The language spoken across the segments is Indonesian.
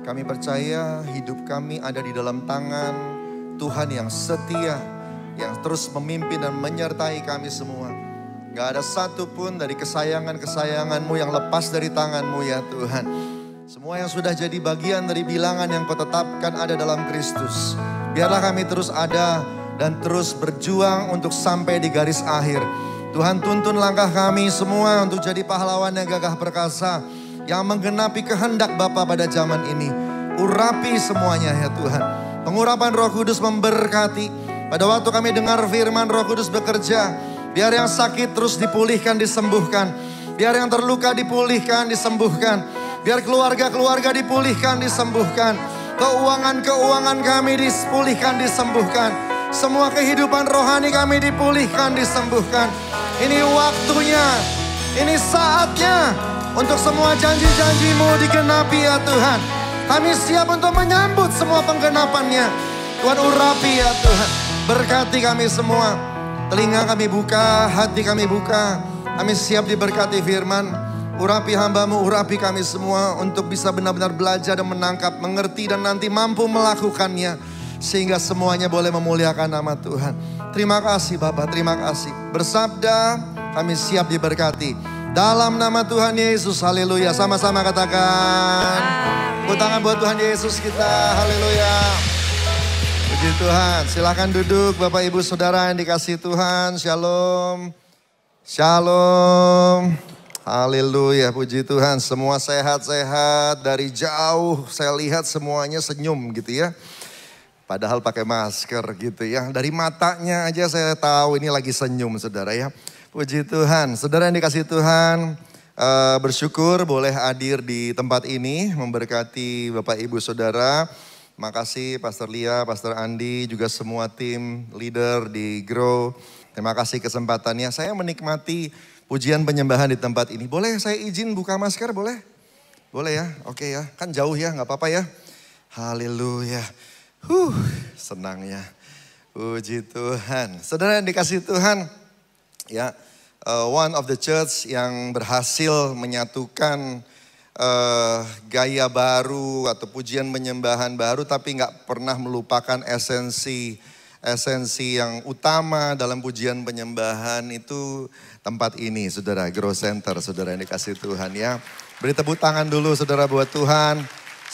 Kami percaya hidup kami ada di dalam tangan Tuhan yang setia, yang terus memimpin dan menyertai kami semua. Gak ada satupun dari kesayangan-kesayanganmu yang lepas dari tanganmu ya Tuhan. Semua yang sudah jadi bagian dari bilangan yang kau tetapkan ada dalam Kristus. Biarlah kami terus ada dan terus berjuang untuk sampai di garis akhir. Tuhan, tuntun langkah kami semua untuk jadi pahlawan yang gagah perkasa, yang menggenapi kehendak Bapa pada zaman ini. Urapi semuanya ya Tuhan. Pengurapan Roh Kudus memberkati. Pada waktu kami dengar firman, Roh Kudus bekerja. Biar yang sakit terus dipulihkan, disembuhkan. Biar yang terluka dipulihkan, disembuhkan. Biar keluarga-keluarga dipulihkan, disembuhkan. Keuangan-keuangan kami dipulihkan, disembuhkan. Semua kehidupan rohani kami dipulihkan, disembuhkan. Ini waktunya, ini saatnya untuk semua janji-janji-Mu digenapi ya Tuhan. Kami siap untuk menyambut semua penggenapannya. Tuhan urapi ya Tuhan. Berkati kami semua. Telinga kami buka, hati kami buka. Kami siap diberkati firman. Urapi hamba-Mu, urapi kami semua untuk bisa benar-benar belajar dan menangkap, mengerti dan nanti mampu melakukannya. Sehingga semuanya boleh memuliakan nama Tuhan. Terima kasih Bapak, terima kasih. Bersabda, kami siap diberkati. Dalam nama Tuhan Yesus, haleluya. Sama-sama katakan. Tepuk tangan buat Tuhan Yesus kita, haleluya. Puji Tuhan, silakan duduk Bapak Ibu Saudara yang dikasihi Tuhan. Shalom. Shalom. Haleluya, puji Tuhan. Semua sehat-sehat, dari jauh saya lihat semuanya senyum gitu ya. Padahal pakai masker gitu ya. Dari matanya aja saya tahu ini lagi senyum saudara ya. Puji Tuhan. Saudara yang dikasihi Tuhan, bersyukur boleh hadir di tempat ini memberkati Bapak Ibu Saudara. Makasih Pastor Lia, Pastor Andi, juga semua tim leader di Grow. Terima kasih kesempatannya. Saya menikmati pujian penyembahan di tempat ini. Boleh saya izin buka masker, boleh? Boleh ya? Oke ya. Kan jauh ya, gak apa-apa ya. Haleluya. Senang ya. Puji Tuhan. Saudara yang dikasihi Tuhan, ya, one of the church yang berhasil menyatukan gaya baru atau pujian penyembahan baru, tapi nggak pernah melupakan esensi yang utama dalam pujian penyembahan itu tempat ini, saudara, Grow Center, saudara yang dikasihi Tuhan ya. Beri tepuk tangan dulu saudara buat Tuhan.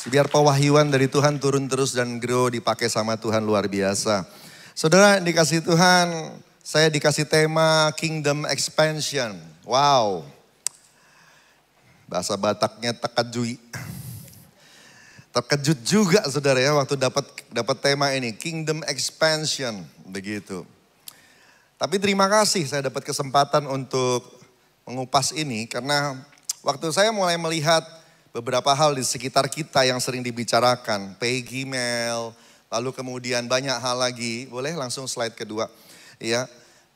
Biar pewahyuan dari Tuhan turun terus dan Grow dipakai sama Tuhan luar biasa. Saudara yang dikasihi Tuhan, saya dikasih tema Kingdom Expansion. Wow. Bahasa Bataknya tekajui. Terkejut juga saudara ya waktu dapat tema ini, Kingdom Expansion, begitu. Tapi terima kasih saya dapat kesempatan untuk mengupas ini karena waktu saya mulai melihat beberapa hal di sekitar kita yang sering dibicarakan, pay Gmail, lalu kemudian banyak hal lagi. Boleh langsung slide kedua. Ya,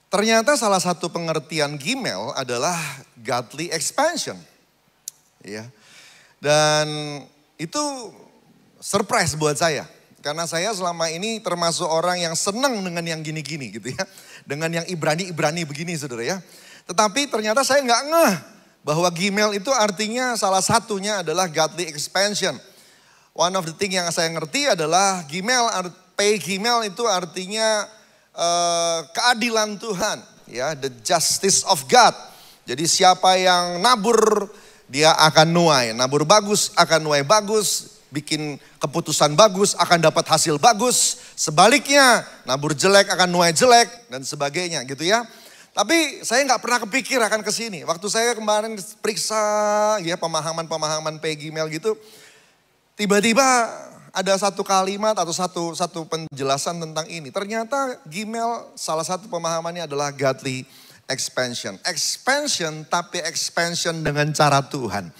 ternyata salah satu pengertian Gmail adalah godly expansion. Ya, dan itu surprise buat saya. Karena saya selama ini termasuk orang yang senang dengan yang gini-gini gitu ya. Dengan yang Ibrani-Ibrani begini saudara ya. Tetapi ternyata saya nggak ngeh bahwa Gmail itu artinya salah satunya adalah godly expansion. One of the thing yang saya ngerti adalah pay Gmail itu artinya keadilan Tuhan. Ya, the justice of God. Jadi siapa yang nabur dia akan nuai. Nabur bagus akan nuai bagus. Bikin keputusan bagus akan dapat hasil bagus. Sebaliknya nabur jelek akan nuai jelek dan sebagainya gitu ya. Tapi saya nggak pernah kepikir akan ke sini. Waktu saya kemarin periksa ya pemahaman pay Gmail gitu. Tiba-tiba ada satu kalimat atau satu penjelasan tentang ini. Ternyata Gmail salah satu pemahamannya adalah godly expansion. Expansion tapi expansion dengan cara Tuhan.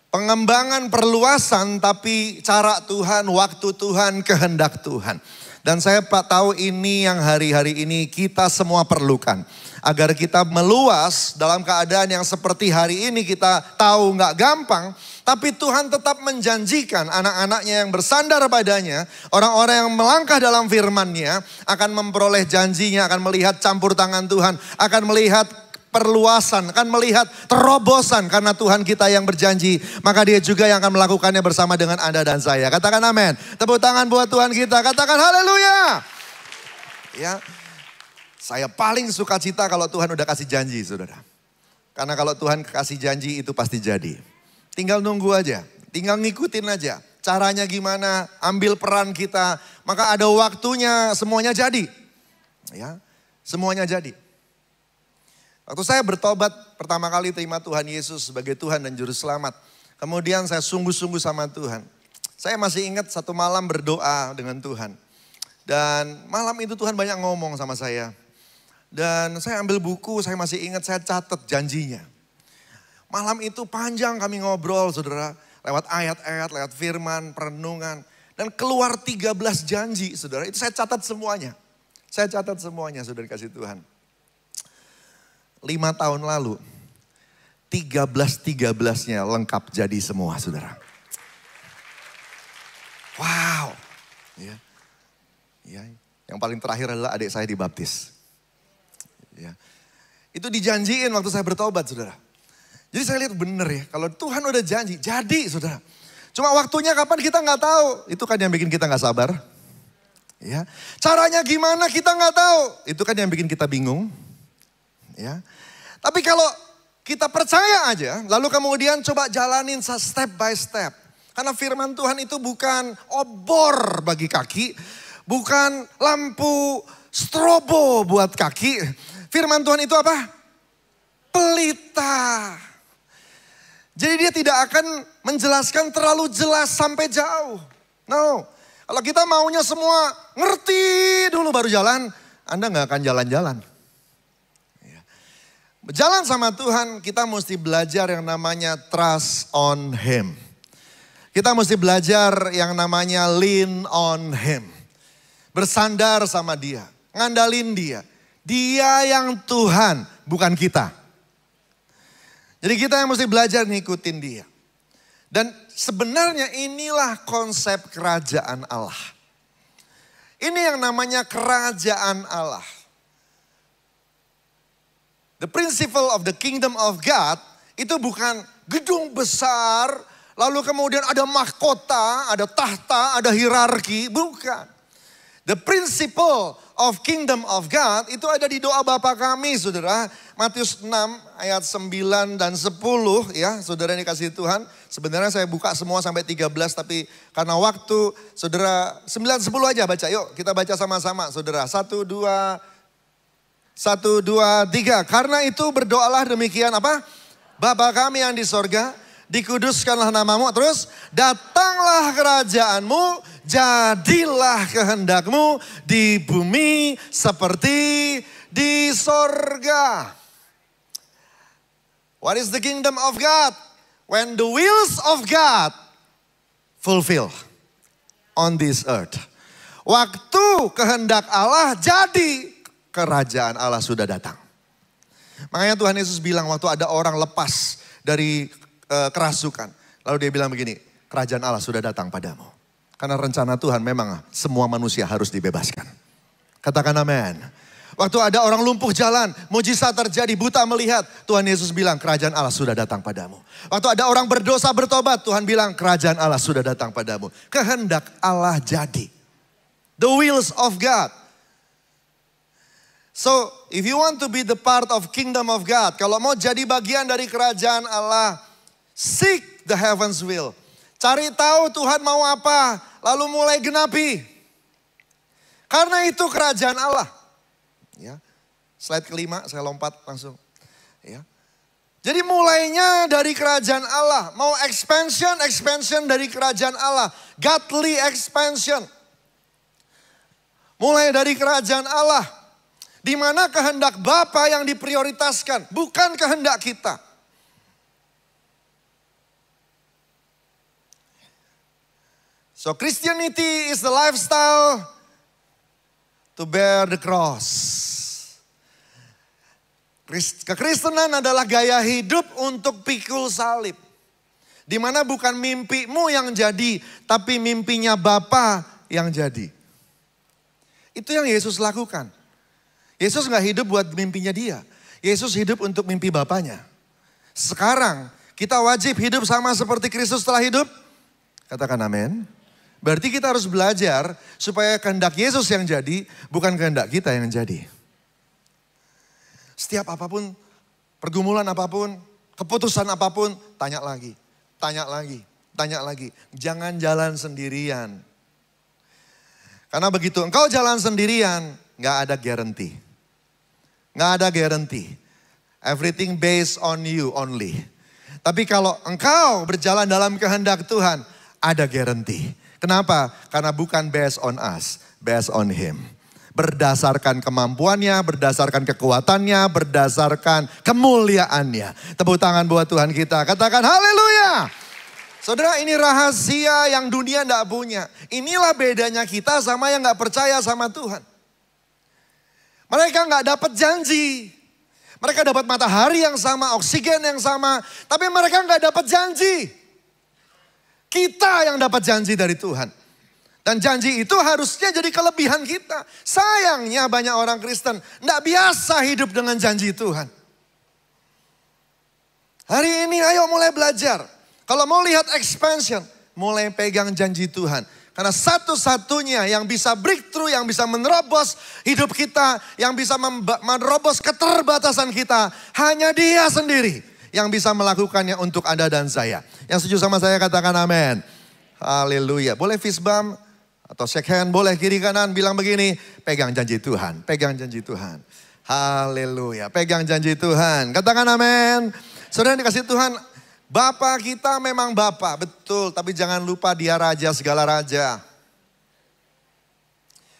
Pengembangan perluasan tapi cara Tuhan, waktu Tuhan, kehendak Tuhan. Dan saya tahu ini yang hari-hari ini kita semua perlukan. Agar kita meluas dalam keadaan yang seperti hari ini kita tahu gak gampang. Tapi Tuhan tetap menjanjikan anak-anaknya yang bersandar padanya. Orang-orang yang melangkah dalam firman-Nya akan memperoleh janjinya, akan melihat campur tangan Tuhan. Akan melihat perluasan, akan melihat terobosan karena Tuhan kita yang berjanji. Maka dia juga yang akan melakukannya bersama dengan Anda dan saya. Katakan amin. Tepuk tangan buat Tuhan kita. Katakan haleluya. Ya, saya paling suka cita kalau Tuhan udah kasih janji, saudara. Karena kalau Tuhan kasih janji itu pasti jadi. Tinggal nunggu aja, tinggal ngikutin aja. Caranya gimana, ambil peran kita. Maka ada waktunya semuanya jadi. Ya, semuanya jadi. Waktu saya bertobat pertama kali terima Tuhan Yesus sebagai Tuhan dan Juru Selamat. Kemudian saya sungguh-sungguh sama Tuhan. Saya masih ingat satu malam berdoa dengan Tuhan. Dan malam itu Tuhan banyak ngomong sama saya. Dan saya ambil buku, saya masih ingat, saya catat janjinya. Malam itu panjang kami ngobrol, saudara. Lewat ayat-ayat, lewat firman, perenungan. Dan keluar 13 janji, saudara. Itu saya catat semuanya. Saya catat semuanya, saudara kasih Tuhan. 5 tahun lalu, 13-13-nya lengkap jadi semua, saudara. Wow. Ya. Ya. Yang paling terakhir adalah adik saya dibaptis. Ya. Itu dijanjiin waktu saya bertobat, saudara. Jadi saya lihat bener ya, kalau Tuhan udah janji, jadi saudara. Cuma waktunya kapan kita nggak tahu. Itu kan yang bikin kita nggak sabar. Ya. Caranya gimana kita nggak tahu. Itu kan yang bikin kita bingung. Ya. Tapi kalau kita percaya aja, lalu kemudian coba jalanin step by step. Karena firman Tuhan itu bukan obor bagi kaki, bukan lampu strobo buat kaki. Firman Tuhan itu apa? Pelita. Jadi dia tidak akan menjelaskan terlalu jelas sampai jauh. No. Kalau kita maunya semua ngerti dulu baru jalan, Anda gak akan jalan-jalan. Berjalan sama Tuhan, kita mesti belajar yang namanya trust on Him. Kita mesti belajar yang namanya lean on Him. Bersandar sama Dia, ngandalin Dia. Dia yang Tuhan, bukan kita. Jadi kita yang mesti belajar ngikutin Dia. Dan sebenarnya inilah konsep kerajaan Allah. Ini yang namanya kerajaan Allah. The principle of the kingdom of God itu bukan gedung besar, lalu kemudian ada mahkota, ada tahta, ada hierarki, bukan. The principle of kingdom of God itu ada di doa Bapa kami, saudara. Matius 6 ayat 9 dan 10 ya, saudara yang dikasihi Tuhan. Sebenarnya saya buka semua sampai 13 tapi karena waktu, saudara 9, 10 aja baca. Yuk kita baca sama-sama saudara. 1, 2, 3. Karena itu berdoalah demikian apa? Bapa kami yang di sorga, dikuduskanlah namamu. Terus datanglah kerajaanmu, jadilah kehendakmu di bumi seperti di sorga. What is the kingdom of God? When the wills of God fulfill on this earth. Waktu kehendak Allah jadi, kerajaan Allah sudah datang. Makanya Tuhan Yesus bilang waktu ada orang lepas dari kerasukan. Lalu dia bilang begini, kerajaan Allah sudah datang padamu. Karena rencana Tuhan memang semua manusia harus dibebaskan. Katakan amin. Waktu ada orang lumpuh jalan, mujizat terjadi, buta melihat. Tuhan Yesus bilang kerajaan Allah sudah datang padamu. Waktu ada orang berdosa bertobat, Tuhan bilang kerajaan Allah sudah datang padamu. Kehendak Allah jadi. The wills of God. So if you want to be the part of kingdom of God, kalau mau jadi bagian dari kerajaan Allah, seek the heaven's will. Cari tahu Tuhan mau apa, lalu mulai genapi. Karena itu kerajaan Allah. Ya. Slide kelima, saya lompat langsung. Ya. Jadi mulainya dari kerajaan Allah. Mau expansion dari kerajaan Allah. Godly expansion. Mulai dari kerajaan Allah. Di mana kehendak Bapa yang diprioritaskan, bukan kehendak kita. So Christianity is the lifestyle to bear the cross. Kekristenan adalah gaya hidup untuk pikul salib. Di mana bukan mimpimu yang jadi, tapi mimpinya Bapa yang jadi. Itu yang Yesus lakukan. Yesus gak hidup buat mimpinya dia. Yesus hidup untuk mimpi Bapaknya. Sekarang kita wajib hidup sama seperti Kristus telah hidup. Katakan amin. Berarti kita harus belajar supaya kehendak Yesus yang jadi, bukan kehendak kita yang jadi. Setiap apapun, pergumulan apapun, keputusan apapun, tanya lagi, tanya lagi, tanya lagi. Jangan jalan sendirian. Karena begitu engkau jalan sendirian, gak ada guarantee. Gak ada guarantee. Everything based on you only. Tapi kalau engkau berjalan dalam kehendak Tuhan, ada guarantee. Kenapa? Karena bukan based on us, based on Him. Berdasarkan kemampuannya, berdasarkan kekuatannya, berdasarkan kemuliaannya. Tepuk tangan buat Tuhan kita. Katakan haleluya. Saudara, ini rahasia yang dunia tidak punya. Inilah bedanya kita sama yang gak percaya sama Tuhan. Mereka gak dapat janji. Mereka dapat matahari yang sama, oksigen yang sama. Tapi mereka gak dapat janji. Kita yang dapat janji dari Tuhan. Dan janji itu harusnya jadi kelebihan kita. Sayangnya banyak orang Kristen gak biasa hidup dengan janji Tuhan. Hari ini ayo mulai belajar. Kalau mau lihat expansion, mulai pegang janji Tuhan. Karena satu-satunya yang bisa breakthrough, yang bisa menerobos hidup kita, yang bisa menerobos keterbatasan kita, hanya Dia sendiri yang bisa melakukannya untuk Anda dan saya. Yang setuju sama saya katakan amin. Haleluya. Boleh fist bump atau shake hand, boleh kiri kanan bilang begini, pegang janji Tuhan, pegang janji Tuhan. Haleluya, pegang janji Tuhan. Katakan amin. Saudara yang dikasih Tuhan, Bapa kita memang Bapa, betul. Tapi jangan lupa Dia Raja segala raja.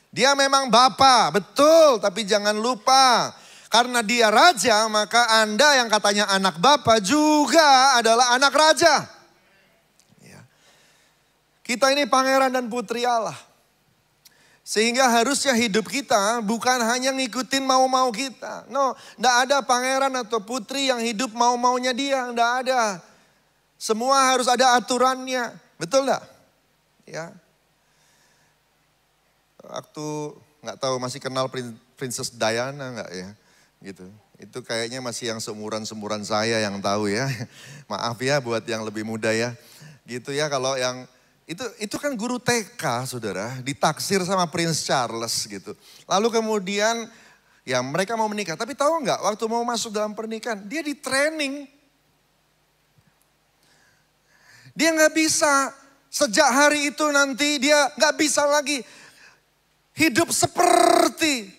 Dia memang Bapa, betul. Tapi jangan lupa, karena Dia Raja, maka Anda yang katanya anak Bapa juga adalah anak Raja. Ya. Kita ini pangeran dan putri Allah. Sehingga harusnya hidup kita bukan hanya ngikutin mau-mau kita. No, enggak ada pangeran atau putri yang hidup mau-maunya dia, enggak ada. Semua harus ada aturannya. Betul enggak? Ya. Waktu enggak tahu masih kenal Princess Diana enggak ya? Gitu. Itu kayaknya masih yang seumuran-seumuran saya yang tahu ya. Maaf ya buat yang lebih muda ya. Gitu ya, kalau yang itu kan guru TK, Saudara, ditaksir sama Prince Charles gitu. Lalu kemudian ya mereka mau menikah, tapi tahu enggak waktu mau masuk dalam pernikahan dia di training. Dia nggak bisa, sejak hari itu nanti dia nggak bisa lagi hidup seperti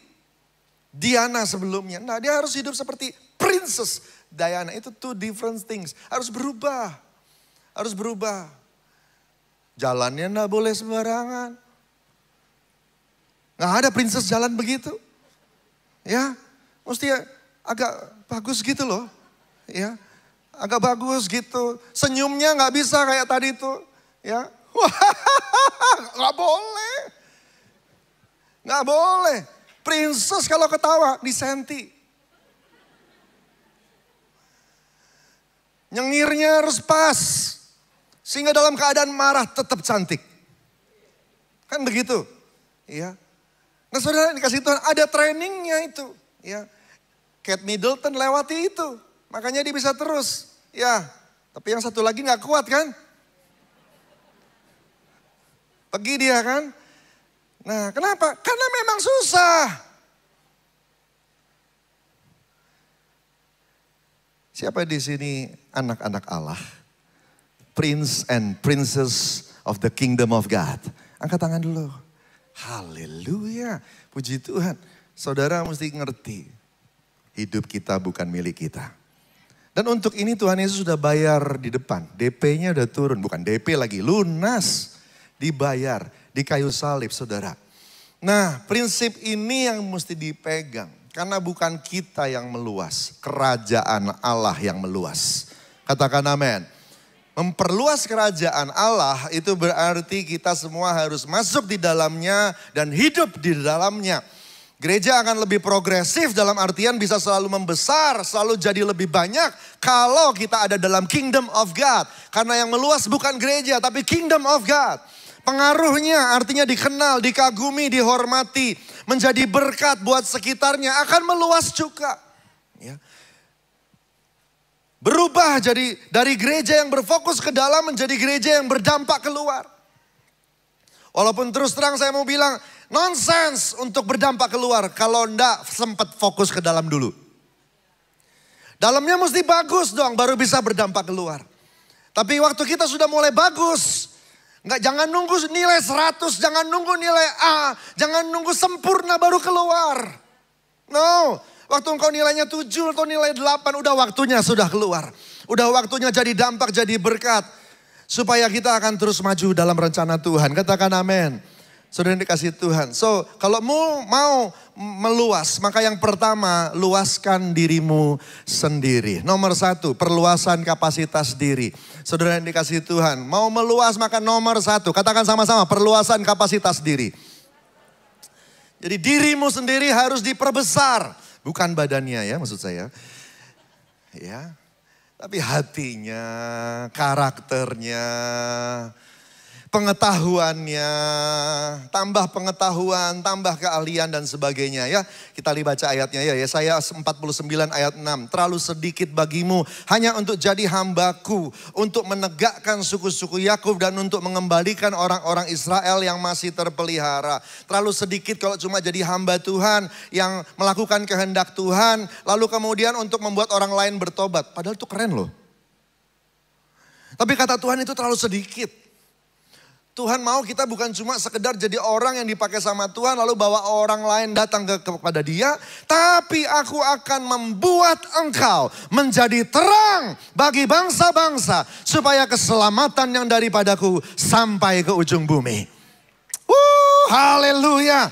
Diana sebelumnya. Nah, dia harus hidup seperti Princess Diana. Itu two different things. Harus berubah. Harus berubah. Jalannya nggak boleh sembarangan. Nggak ada princess jalan begitu. Ya, mesti agak bagus gitu loh. Ya. Agak bagus gitu. Senyumnya gak bisa kayak tadi tuh. Ya. Gak boleh. Gak boleh. Princess kalau ketawa disenti. Nyengirnya harus pas. Sehingga dalam keadaan marah tetap cantik. Kan begitu. Ya. Nah, Saudara dikasih Tuhan ada trainingnya itu. Ya. Kate Middleton lewati itu. Makanya dia bisa terus. Ya, tapi yang satu lagi gak kuat kan? Pergi dia kan? Nah, kenapa? Karena memang susah. Siapa di sini anak-anak Allah? Prince and princess of the kingdom of God. Angkat tangan dulu. Haleluya. Puji Tuhan. Saudara mesti ngerti. Hidup kita bukan milik kita. Dan untuk ini Tuhan Yesus sudah bayar di depan. DP-nya udah turun. Bukan DP lagi, lunas. Dibayar di kayu salib, Saudara. Nah, prinsip ini yang mesti dipegang. Karena bukan kita yang meluas. Kerajaan Allah yang meluas. Katakan amin. Memperluas kerajaan Allah itu berarti kita semua harus masuk di dalamnya dan hidup di dalamnya. Gereja akan lebih progresif dalam artian bisa selalu membesar, selalu jadi lebih banyak kalau kita ada dalam kingdom of God. Karena yang meluas bukan gereja tapi kingdom of God. Pengaruhnya artinya dikenal, dikagumi, dihormati. Menjadi berkat buat sekitarnya akan meluas juga. Ya. Berubah jadi dari gereja yang berfokus ke dalam menjadi gereja yang berdampak keluar. Walaupun terus terang saya mau bilang nonsens untuk berdampak keluar kalau enggak sempat fokus ke dalam dulu. Dalamnya mesti bagus dong baru bisa berdampak keluar. Tapi waktu kita sudah mulai bagus, jangan nunggu nilai 100, jangan nunggu nilai A, jangan nunggu sempurna baru keluar. No, waktu engkau nilainya 7 atau nilai 8 udah waktunya sudah keluar. Udah waktunya jadi dampak, jadi berkat. Supaya kita akan terus maju dalam rencana Tuhan. Katakan amin. Saudara yang dikasih Tuhan. So, kalau mau meluas, maka yang pertama, luaskan dirimu sendiri. Nomor 1, perluasan kapasitas diri. Saudara yang dikasih Tuhan, mau meluas maka nomor 1, katakan sama-sama, perluasan kapasitas diri. Jadi dirimu sendiri harus diperbesar. Bukan badannya ya maksud saya. Ya, tapi hatinya, karakternya, pengetahuannya, tambah pengetahuan, tambah keahlian dan sebagainya ya. Kita lihat baca ayatnya ya, Yesaya 49 ayat 6. Terlalu sedikit bagimu hanya untuk jadi hambaku, untuk menegakkan suku-suku Yakub dan untuk mengembalikan orang-orang Israel yang masih terpelihara. Terlalu sedikit kalau cuma jadi hamba Tuhan yang melakukan kehendak Tuhan, lalu kemudian untuk membuat orang lain bertobat. Padahal itu keren loh. Tapi kata Tuhan itu terlalu sedikit. Tuhan mau kita bukan cuma sekedar jadi orang yang dipakai sama Tuhan lalu bawa orang lain datang kepada dia. Tapi aku akan membuat engkau menjadi terang bagi bangsa-bangsa. Supaya keselamatan yang daripadaku sampai ke ujung bumi. Haleluya.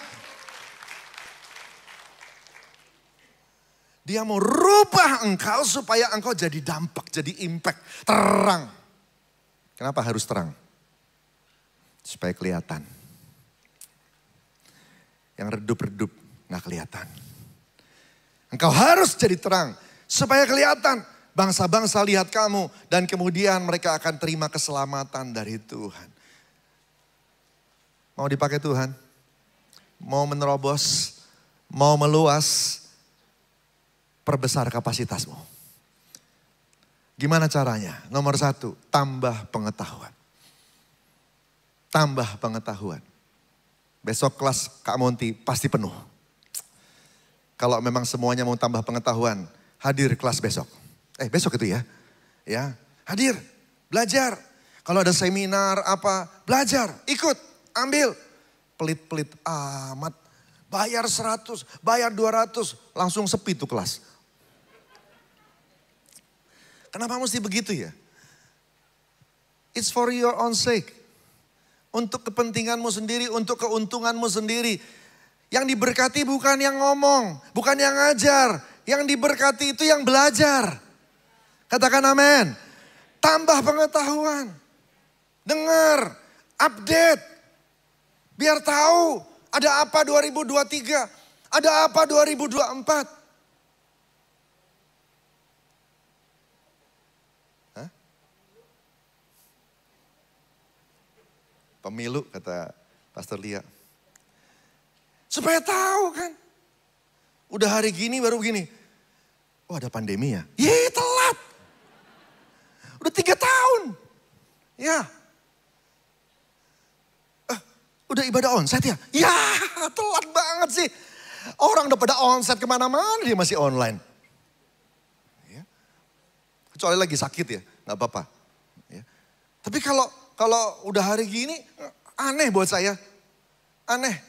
Dia mau rubah engkau supaya engkau jadi dampak, jadi impact, terang. Kenapa harus terang? Supaya kelihatan. Yang redup-redup gak kelihatan. Engkau harus jadi terang. Supaya kelihatan. Bangsa-bangsa lihat kamu. Dan kemudian mereka akan terima keselamatan dari Tuhan. Mau dipakai Tuhan? Mau menerobos? Mau meluas? Perbesar kapasitasmu. Gimana caranya? Nomor 1, tambah pengetahuan. Tambah pengetahuan. Besok kelas Kak Monty pasti penuh. Kalau memang semuanya mau tambah pengetahuan, hadir kelas besok. Besok itu ya. Ya, hadir, belajar. Kalau ada seminar apa, belajar, ikut, ambil. Pelit-pelit amat. Bayar 100, bayar 200, langsung sepi tuh kelas. Kenapa mesti begitu ya? It's for your own sake. Untuk kepentinganmu sendiri, untuk keuntunganmu sendiri. Yang diberkati bukan yang ngomong, bukan yang ngajar. Yang diberkati itu yang belajar. Katakan amin. Tambah pengetahuan. Dengar, update. Biar tahu ada apa 2023, ada apa 2024. Pemilu kata Pastor Lia. Supaya tahu kan. Udah hari gini baru gini. Oh ada pandemi ya? Telat. Udah 3 tahun. Ya. Udah ibadah onsite ya? Ya telat banget sih. Orang udah pada onsite kemana-mana dia masih online. Ya. Kecuali lagi sakit ya, gak apa-apa. Ya. Tapi kalau udah hari gini, aneh buat saya. Aneh.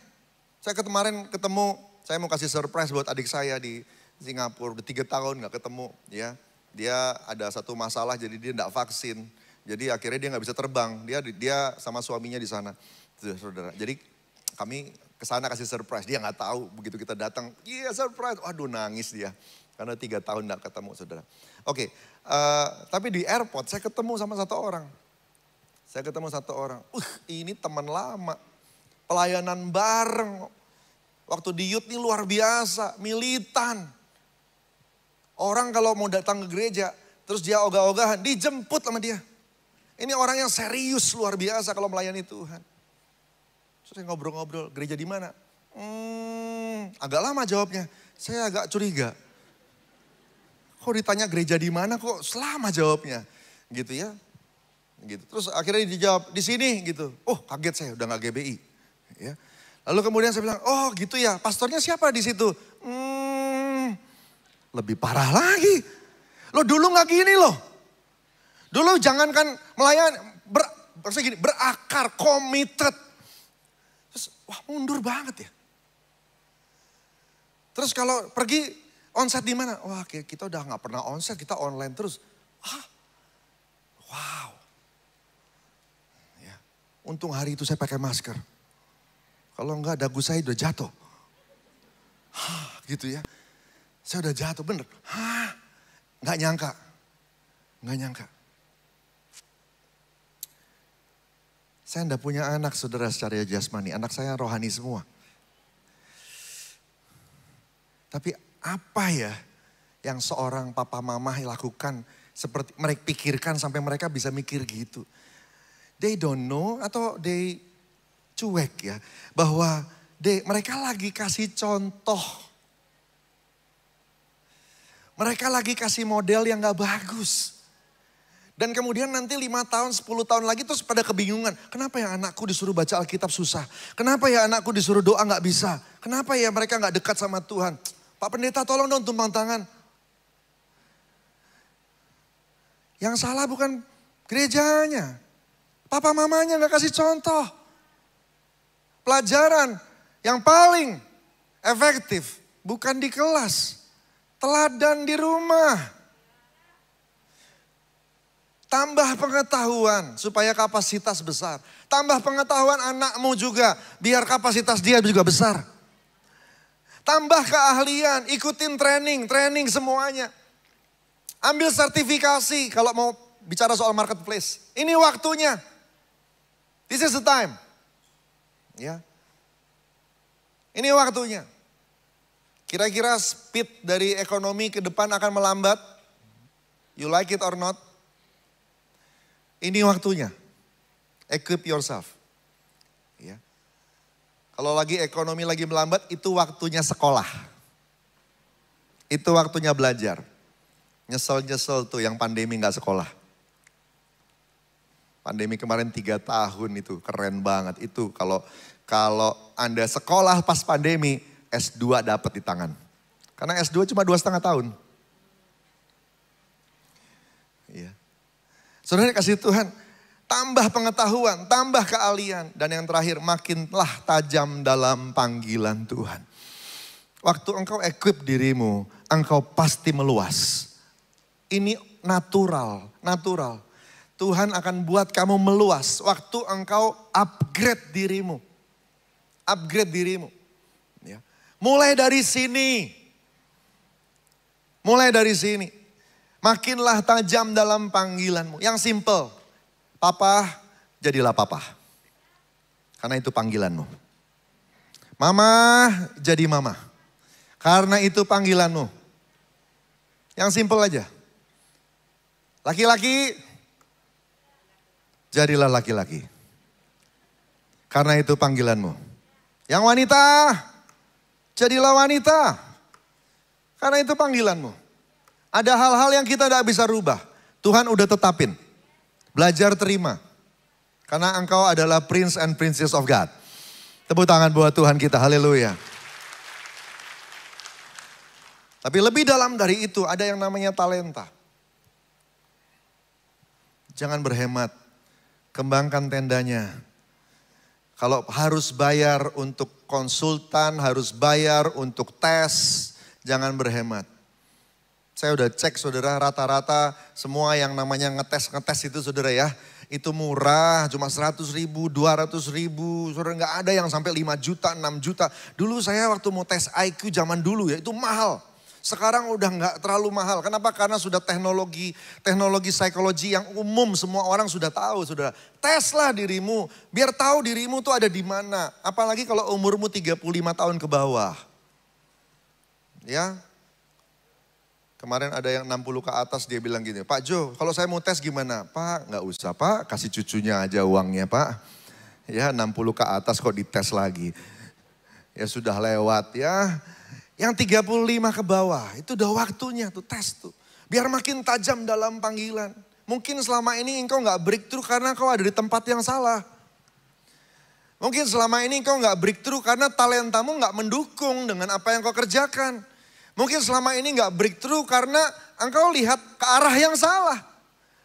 Saya kemarin ketemu, saya mau kasih surprise buat adik saya di Singapura. Udah 3 tahun gak ketemu. Ya, dia ada satu masalah jadi dia gak vaksin. Jadi akhirnya dia gak bisa terbang. Dia sama suaminya di sana. Saudara. Jadi kami kesana kasih surprise. Dia gak tahu begitu kita datang. Iya surprise. Waduh nangis dia. Karena 3 tahun gak ketemu saudara. Oke, tapi di airport saya ketemu sama satu orang. Ini teman lama. Pelayanan bareng. Waktu di youth ini luar biasa. Militan. Orang kalau mau datang ke gereja. Terus dia ogah-ogahan. Dijemput sama dia. Ini orang yang serius luar biasa kalau melayani Tuhan. Terus saya ngobrol-ngobrol. Gereja di mana? Agak lama jawabnya. Saya agak curiga. kok ditanya gereja di mana kok selama jawabnya. Gitu ya. Gitu. Terus akhirnya dijawab di sini gitu. Oh kaget saya udah gak GBI. Ya. Lalu kemudian saya bilang, oh gitu ya, pastornya siapa di situ? Lebih parah lagi. Lo dulu gak gini loh. Dulu jangankan melayani, berakar, committed. Terus wah mundur banget ya. Terus kalau pergi onsite di mana? Wah kita udah gak pernah onsite, kita online terus. Wow. Ya. Untung hari itu saya pakai masker. Kalau enggak dagu saya udah jatuh. Gitu ya. Saya udah jatuh bener. Nggak nyangka. Nggak nyangka. Saya enggak punya anak saudara secara jasmani. Anak saya rohani semua. Tapi apa ya yang seorang papa mama lakukan seperti mereka pikirkan sampai mereka bisa mikir gitu. They don't know atau they cuek ya. Bahwa mereka lagi kasih contoh. Mereka lagi kasih model yang gak bagus. Dan kemudian nanti 5 tahun, 10 tahun lagi terus pada kebingungan. Kenapa ya anakku disuruh baca Alkitab susah? Kenapa ya anakku disuruh doa gak bisa? Kenapa ya mereka gak dekat sama Tuhan? Pak Pendeta tolong dong tumpang tangan. Yang salah bukan gerejanya. Papa mamanya gak kasih contoh. Pelajaran yang paling efektif bukan di kelas. Teladan di rumah. Tambah pengetahuan supaya kapasitas besar. Tambah pengetahuan anakmu juga biar kapasitas dia juga besar. Tambah keahlian, ikutin training semuanya. Ambil sertifikasi kalau mau bicara soal marketplace. Ini waktunya. This is the time. Ya. Ini waktunya. Kira-kira speed dari ekonomi ke depan akan melambat. You like it or not? Ini waktunya. Equip yourself. Ya. Kalau lagi ekonomi lagi melambat, itu waktunya sekolah. Itu waktunya belajar. Nyesel-nyesel tuh yang pandemi gak sekolah. Pandemi kemarin 3 tahun itu keren banget. Itu kalau Anda sekolah pas pandemi, S2 dapat di tangan. Karena S2 cuma 2,5 tahun. Iya. Saudara kasih Tuhan, tambah pengetahuan, tambah keahlian. Dan yang terakhir, makinlah tajam dalam panggilan Tuhan. Waktu engkau equip dirimu, engkau pasti meluas. Ini natural. Tuhan akan buat kamu meluas waktu engkau upgrade dirimu. Ya. Mulai dari sini. Makinlah tajam dalam panggilanmu. Yang simple. Papa, jadilah papa. Karena itu panggilanmu. Mama, jadi mama. Karena itu panggilanmu. Yang simple aja. Laki-laki, jadilah laki-laki. Karena itu panggilanmu. Yang wanita, jadilah wanita. Karena itu panggilanmu. Ada hal-hal yang kita tidak bisa rubah. Tuhan udah tetapin. Belajar terima. Karena engkau adalah prince and princess of God. Tepuk tangan buat Tuhan kita, haleluya. Tapi lebih dalam dari itu ada yang namanya talenta. Jangan berhemat. Kembangkan tendanya. Kalau harus bayar untuk konsultan, harus bayar untuk tes, jangan berhemat. Saya udah cek saudara, rata-rata semua yang namanya ngetes itu saudara ya. Itu murah, cuma 100 ribu, 200 ribu. Saudara gak ada yang sampai 5 juta, 6 juta. Dulu saya waktu mau tes IQ zaman dulu ya, itu mahal. Sekarang udah gak terlalu mahal. Kenapa? Karena sudah teknologi psikologi yang umum semua orang sudah tahu, saudara. Teslah dirimu, biar tahu dirimu tuh ada di mana. Apalagi kalau umurmu 35 tahun ke bawah. Ya. Kemarin ada yang 60 ke atas dia bilang gini, Pak Jo, kalau saya mau tes gimana? Pak, gak usah Pak, kasih cucunya aja uangnya Pak. Ya 60 ke atas kok dites lagi. Ya sudah lewat ya. Yang 35 ke bawah, itu udah waktunya tuh tes tuh. Biar makin tajam dalam panggilan. Mungkin selama ini engkau gak breakthrough karena kau ada di tempat yang salah. Mungkin selama ini engkau gak breakthrough karena talentamu gak mendukung dengan apa yang kau kerjakan. Mungkin selama ini gak breakthrough karena engkau lihat ke arah yang salah.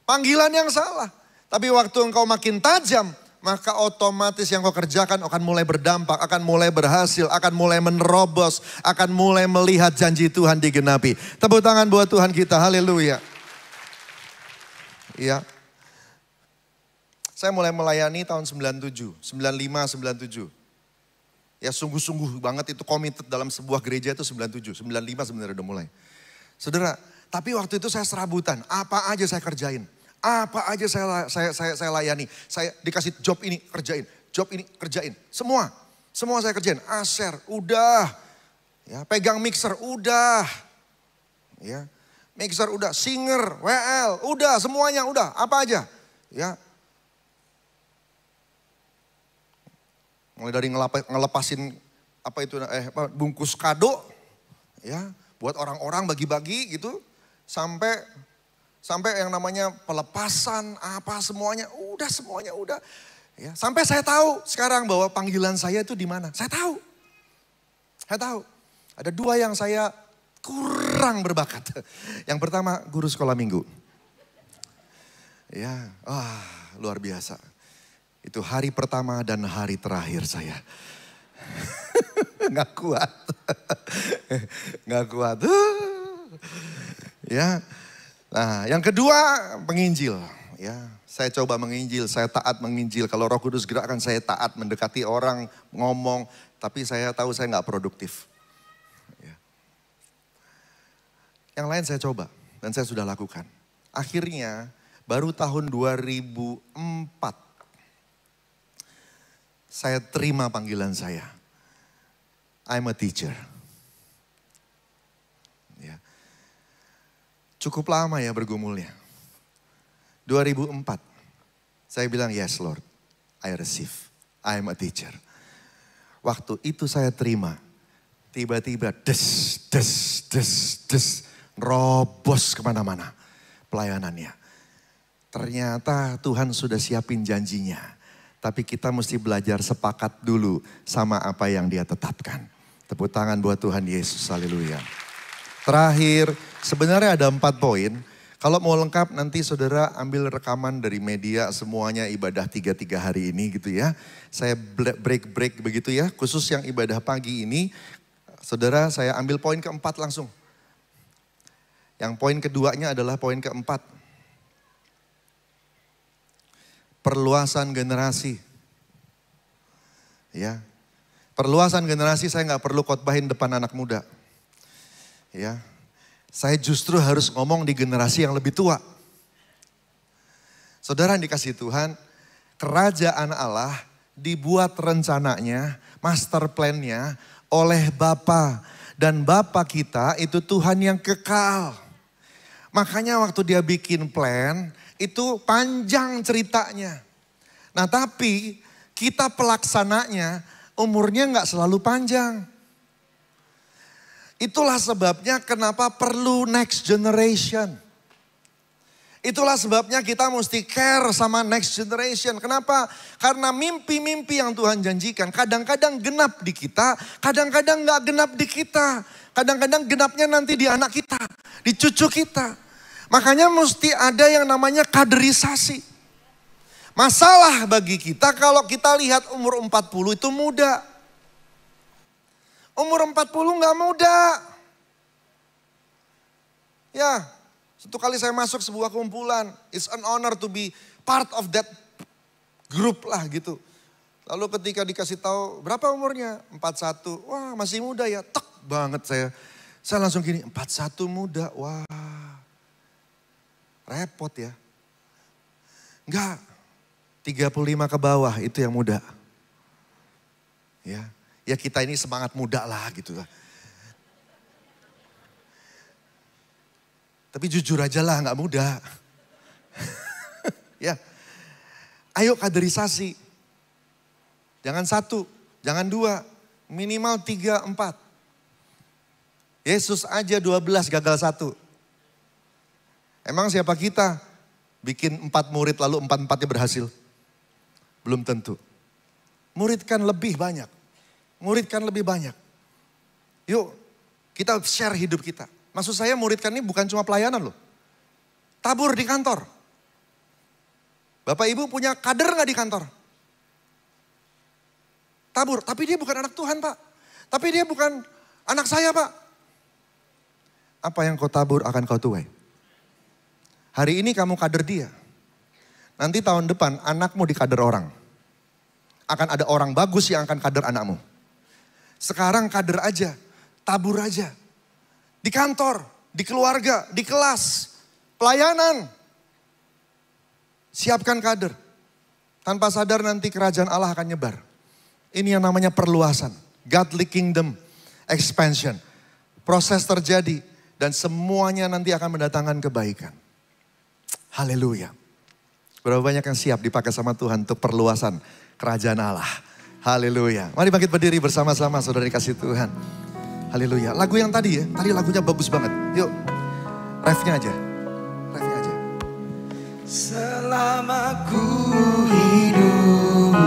Panggilan yang salah. Tapi waktu engkau makin tajam, maka otomatis yang kau kerjakan akan mulai berdampak, akan mulai berhasil, akan mulai menerobos, akan mulai melihat janji Tuhan digenapi. Tepuk tangan buat Tuhan kita, haleluya. Iya. Saya mulai melayani tahun 97, 95, 97. Ya sungguh-sungguh banget itu committed dalam sebuah gereja itu 97, 95 sebenarnya udah mulai. Saudara, tapi waktu itu saya serabutan, apa aja saya kerjain. Apa aja saya layani. Saya dikasih job ini kerjain. Job ini kerjain. Semua saya kerjain. Aser, udah. Ya, pegang mixer, udah. Ya, mixer udah. Singer, WL, udah. Semuanya udah. Apa aja. Ya. Mulai dari ngelepasin apa itu bungkus kado. Ya, buat orang-orang bagi-bagi gitu. Sampai yang namanya pelepasan, apa semuanya udah. Ya, sampai saya tahu sekarang bahwa panggilan saya itu di mana. Saya tahu. Ada dua yang saya kurang berbakat. Yang pertama guru sekolah minggu. Ya, luar biasa. Itu hari pertama dan hari terakhir saya. Nggak kuat. Ya. Nah, yang kedua menginjil. Ya, saya coba menginjil, saya taat menginjil. Kalau Roh Kudus gerakkan saya taat mendekati orang, ngomong. Tapi saya tahu saya nggak produktif. Ya. Yang lain saya coba dan saya sudah lakukan. Akhirnya baru tahun 2004 saya terima panggilan saya. I'm a teacher. Cukup lama ya bergumulnya. 2004. Saya bilang, yes Lord, I receive. I am a teacher. Waktu itu saya terima. Tiba-tiba des. Robos kemana-mana pelayanannya. Ternyata Tuhan sudah siapin janjinya. Tapi kita mesti belajar sepakat dulu sama apa yang dia tetapkan. Tepuk tangan buat Tuhan Yesus, haleluya. Terakhir, sebenarnya ada 4 poin. Kalau mau lengkap nanti saudara ambil rekaman dari media semuanya ibadah 3 hari ini gitu ya. Saya break begitu ya. Khusus yang ibadah pagi ini, saudara saya ambil poin keempat langsung. Yang poin keduanya adalah poin keempat. Perluasan generasi. Ya. Perluasan generasi saya gak perlu khotbahin depan anak muda. Ya, saya justru harus ngomong di generasi yang lebih tua. Saudara yang dikasihi Tuhan, kerajaan Allah dibuat rencananya, master plan-nya oleh Bapa. Dan Bapa kita itu Tuhan yang kekal. Makanya waktu dia bikin plan, itu panjang ceritanya. Nah tapi kita pelaksananya umurnya gak selalu panjang. Itulah sebabnya kenapa perlu next generation. Itulah sebabnya kita mesti care sama next generation. Kenapa? Karena mimpi-mimpi yang Tuhan janjikan kadang-kadang genap di kita, kadang-kadang gak genap di kita. Kadang-kadang genapnya nanti di anak kita, di cucu kita. Makanya mesti ada yang namanya kaderisasi. Masalah bagi kita kalau kita lihat umur 40 itu muda. Umur 40 gak muda. Ya, satu kali saya masuk sebuah kumpulan. It's an honor to be part of that group lah gitu. Lalu ketika dikasih tahu berapa umurnya? 41. Wah masih muda ya. Tek banget saya. Saya langsung gini, 41 muda. Wah repot ya. Enggak, 35 ke bawah itu yang muda. Ya kita ini semangat muda lah gitu. Tapi jujur aja lah gak muda. Ya, ayo kaderisasi. Jangan 1, jangan 2, minimal 3, 4. Yesus aja 12 gagal 1. Emang siapa kita bikin 4 murid lalu 4-4-nya berhasil? Belum tentu. Muridkan lebih banyak. Muridkan lebih banyak. Yuk kita share hidup kita. Maksud saya muridkan ini bukan cuma pelayanan loh. Tabur di kantor. Bapak Ibu punya kader gak di kantor? Tabur, tapi dia bukan anak Tuhan Pak. Tapi dia bukan anak saya Pak. Apa yang kau tabur akan kau tuai. Hari ini kamu kader dia. Nanti tahun depan anakmu dikader orang. Akan ada orang bagus yang akan kader anakmu. Sekarang kader aja, tabur aja. Di kantor, di keluarga, di kelas, pelayanan. Siapkan kader. Tanpa sadar nanti kerajaan Allah akan nyebar. Ini yang namanya perluasan. Godly kingdom expansion. Proses terjadi dan semuanya nanti akan mendatangkan kebaikan. Haleluya. Berapa banyak yang siap dipakai sama Tuhan untuk perluasan kerajaan Allah. Haleluya. Mari bangkit berdiri bersama-sama saudara dikasih Tuhan. Haleluya. Lagu yang tadi ya, tadi lagunya bagus banget. Yuk, refnya aja. Refnya aja. Selama ku hidup,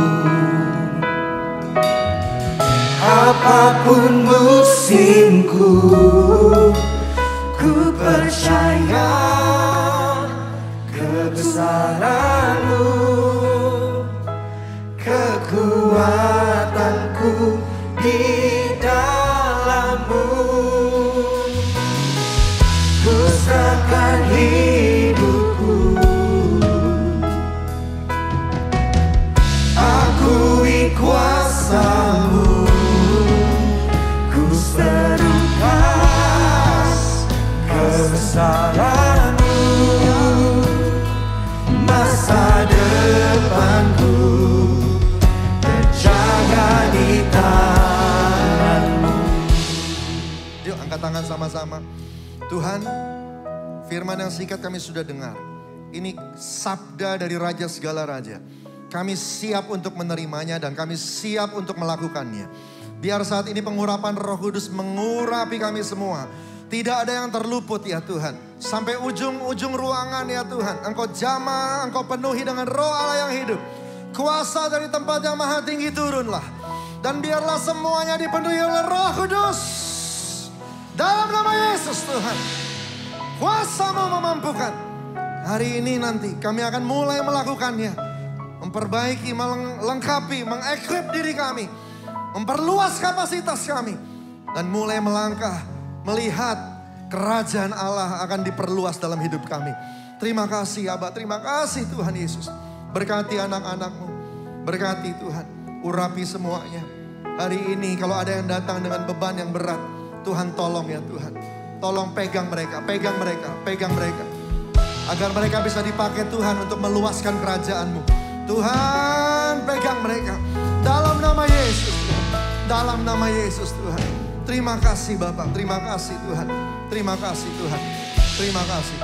apapun musimku, ku percaya kebesaran-Mu, kekuatanku di dalam-Mu. Ku serahkan hidupku, akui kuasa-Mu. Ku serukan kebesaran-Mu, masa depanku terjaga di tangan-Mu. Yuk angkat tangan sama-sama. Tuhan, firman yang singkat kami sudah dengar. Ini sabda dari Raja segala raja. Kami siap untuk menerimanya dan kami siap untuk melakukannya. Biar saat ini pengurapan Roh Kudus mengurapi kami semua. Tidak ada yang terluput ya Tuhan. Sampai ujung-ujung ruangan ya Tuhan. Engkau jamah, Engkau penuhi dengan Roh Allah yang hidup. Kuasa dari tempat yang maha tinggi turunlah. Dan biarlah semuanya dipenuhi oleh Roh Kudus. Dalam nama Yesus Tuhan. Kuasa-Mu memampukan. Hari ini nanti kami akan mulai melakukannya. Memperbaiki, melengkapi, mengequip diri kami. Memperluas kapasitas kami. Dan mulai melangkah, melihat kerajaan Allah akan diperluas dalam hidup kami. Terima kasih Abah, terima kasih Tuhan Yesus. Berkati anak-anak-Mu. Berkati Tuhan, urapi semuanya. Hari ini kalau ada yang datang dengan beban yang berat, Tuhan tolong ya Tuhan. Tolong pegang mereka, pegang mereka, pegang mereka. Agar mereka bisa dipakai Tuhan untuk meluaskan kerajaan-Mu. Tuhan pegang mereka. Dalam nama Yesus. Dalam nama Yesus Tuhan. Terima kasih Bapak, terima kasih Tuhan. Terima kasih Tuhan. Terima kasih.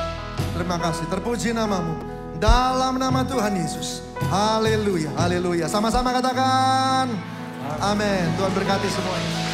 Terima kasih. Terpuji nama-Mu. Dalam nama Tuhan Yesus. Haleluya, haleluya. Sama-sama katakan. Amin. Tuhan berkati semuanya.